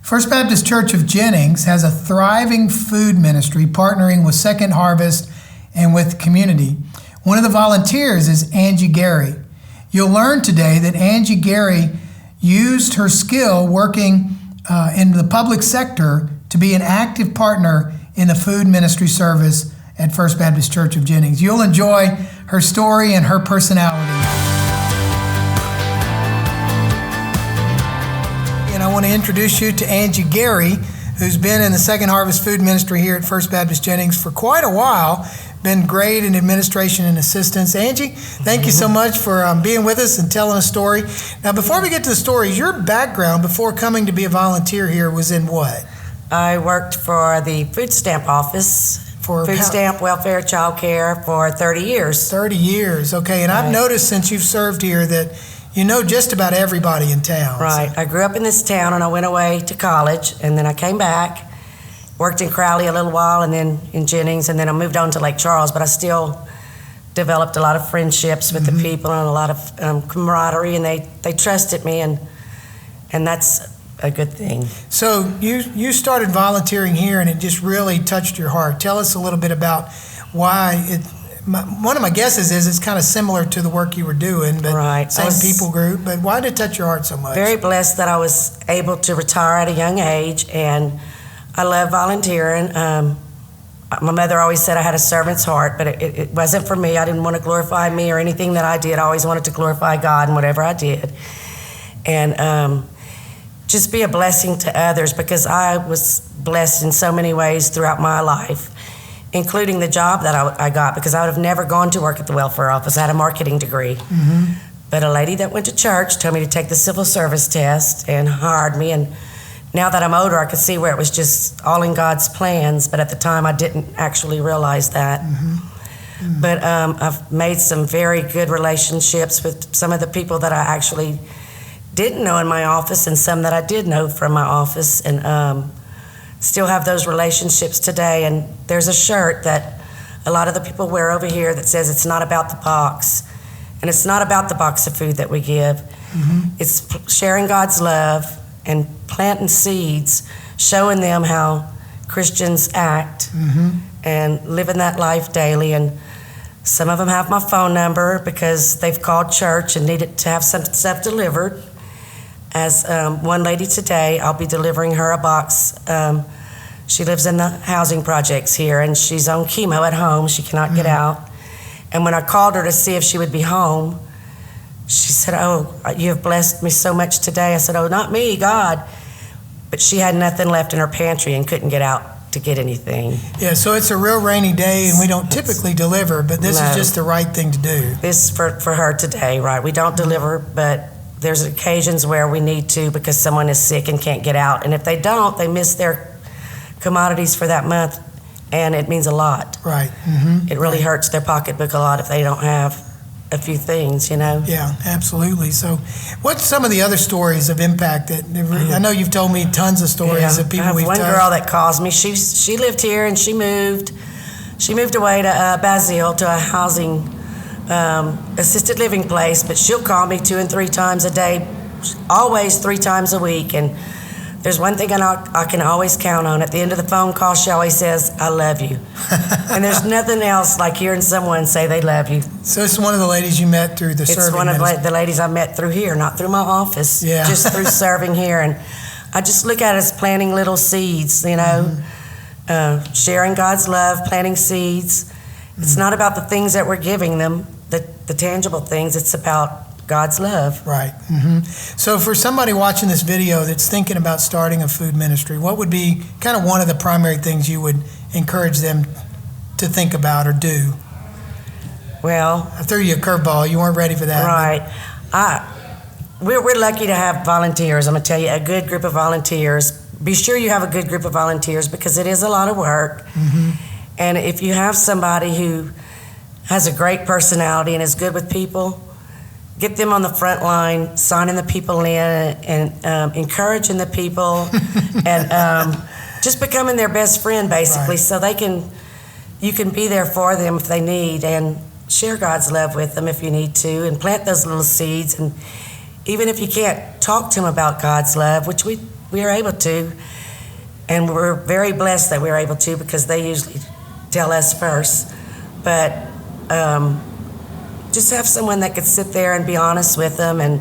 First Baptist Church of Jennings has a thriving food ministry partnering with Second Harvest and with community. One of the volunteers is Angie Gary. You'll learn today that Angie Gary used her skill working in the public sector to be an active partner in the food ministry service at First Baptist Church of Jennings. You'll enjoy her story and her personality. And I want to introduce you to Angie Gary, who's been in the Second Harvest Food Ministry here at First Baptist Jennings for quite a while. Been great in administration and assistance. Angie, thank you so much for being with us and telling a story. Now, before we get to the stories, your background before coming to be a volunteer here was in what? I worked for the food stamp office, food stamp, welfare, child care for 30 years. 30 years, okay. And I've noticed since you've served here that you know just about everybody in town. Right. I grew up in this town and I went away to college and then I came back, worked in Crowley a little while and then in Jennings and then I moved on to Lake Charles, but I still developed a lot of friendships with the people and a lot of camaraderie and they trusted me and that's a good thing. So you started volunteering here and it just really touched your heart. Tell us a little bit about why one of my guesses is it's kind of similar to the work you were doing, but right. Same people group, but why did it touch your heart so much? Very blessed that I was able to retire at a young age, and I love volunteering. My mother always said I had a servant's heart, but it wasn't for me. I didn't want to glorify me or anything that I did. I always wanted to glorify God in whatever I did. And just be a blessing to others because I was blessed in so many ways throughout my life, including the job that I got because I would have never gone to work at the welfare office. I had a marketing degree. But a lady that went to church told me to take the civil service test and hired me. And now that I'm older, I could see where it was just all in God's plans. But at the time, I didn't actually realize that. But I've made some very good relationships with some of the people that I actually didn't know in my office and some that I did know from my office. And still have those relationships today. And there's a shirt that a lot of the people wear over here that says it's not about the box. And it's not about the box of food that we give. It's sharing God's love and planting seeds, showing them how Christians act and living that life daily. And some of them have my phone number because they've called church and needed to have some stuff delivered. As one lady today, I'll be delivering her a box. She lives in the housing projects here, and she's on chemo at home. She cannot get out. And when I called her to see if she would be home, she said, "Oh, you have blessed me so much today." I said, "Oh, not me, God." But she had nothing left in her pantry and couldn't get out to get anything. Yeah, so it's a real rainy day, and we don't typically deliver, but this is just the right thing to do. This is for her today, right? We don't deliver, but there's occasions where we need to because someone is sick and can't get out. And if they don't, they miss their commodities for that month, and it means a lot. Right. It really hurts their pocketbook a lot if they don't have a few things, you know? Yeah, absolutely. So what's some of the other stories of impact that, I know you've told me tons of stories of people we've touched. I have one girl that calls me. She lived here and she moved away to Basile to a housing assisted living place, but she'll call me 2 and 3 times a day, always 3 times a week. And there's one thing I can always count on. At the end of the phone call, she always says, "I love you." And there's nothing else like hearing someone say they love you. So it's one of the ladies you met through the serving ministry. It's one of the ladies I met through here, not through my office, just through serving here. And I just look at it as planting little seeds, you know, sharing God's love, planting seeds. It's not about the things that we're giving them, the tangible things. It's about God's love. Right. So for somebody watching this video that's thinking about starting a food ministry, what would be kind of one of the primary things you would encourage them to think about or do? Well, I threw you a curveball. You weren't ready for that. Right. We're lucky to have volunteers. I'm going to tell you, a good group of volunteers. Be sure you have a good group of volunteers because it is a lot of work. And if you have somebody who has a great personality and is good with people, get them on the front line, signing the people in and encouraging the people and just becoming their best friend, basically, so you can be there for them if they need and share God's love with them if you need to and plant those little seeds. And even if you can't talk to them about God's love, which we we are able to. And we're very blessed that we're able to, because they usually tell us first. But just have someone that could sit there and be honest with them, and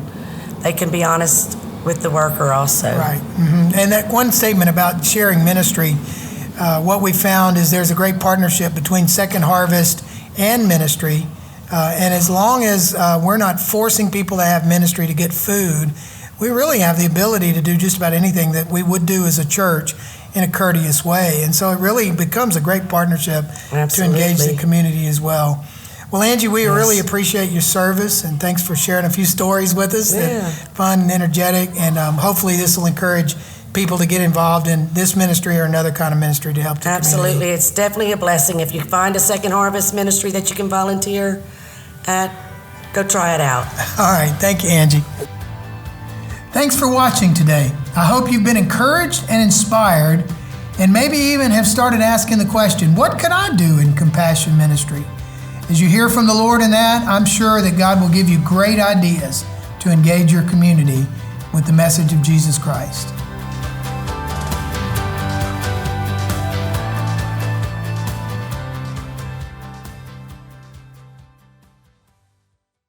they can be honest with the worker also. Right. Mm-hmm. And that one statement about sharing ministry, what we found is there's a great partnership between Second Harvest and ministry. And as long as we're not forcing people to have ministry to get food, we really have the ability to do just about anything that we would do as a church in a courteous way. And so it really becomes a great partnership to engage the community as well. Well, Angie, we really appreciate your service, and thanks for sharing a few stories with us. Yeah. Fun and energetic, and hopefully this will encourage people to get involved in this ministry or another kind of ministry to help the Absolutely. community. It's definitely a blessing. If you find a Second Harvest ministry that you can volunteer at, go try it out. All right. Thank you, Angie. Thanks for watching today. I hope you've been encouraged and inspired, and maybe even have started asking the question, what could I do in compassion ministry? As you hear from the Lord in that, I'm sure that God will give you great ideas to engage your community with the message of Jesus Christ.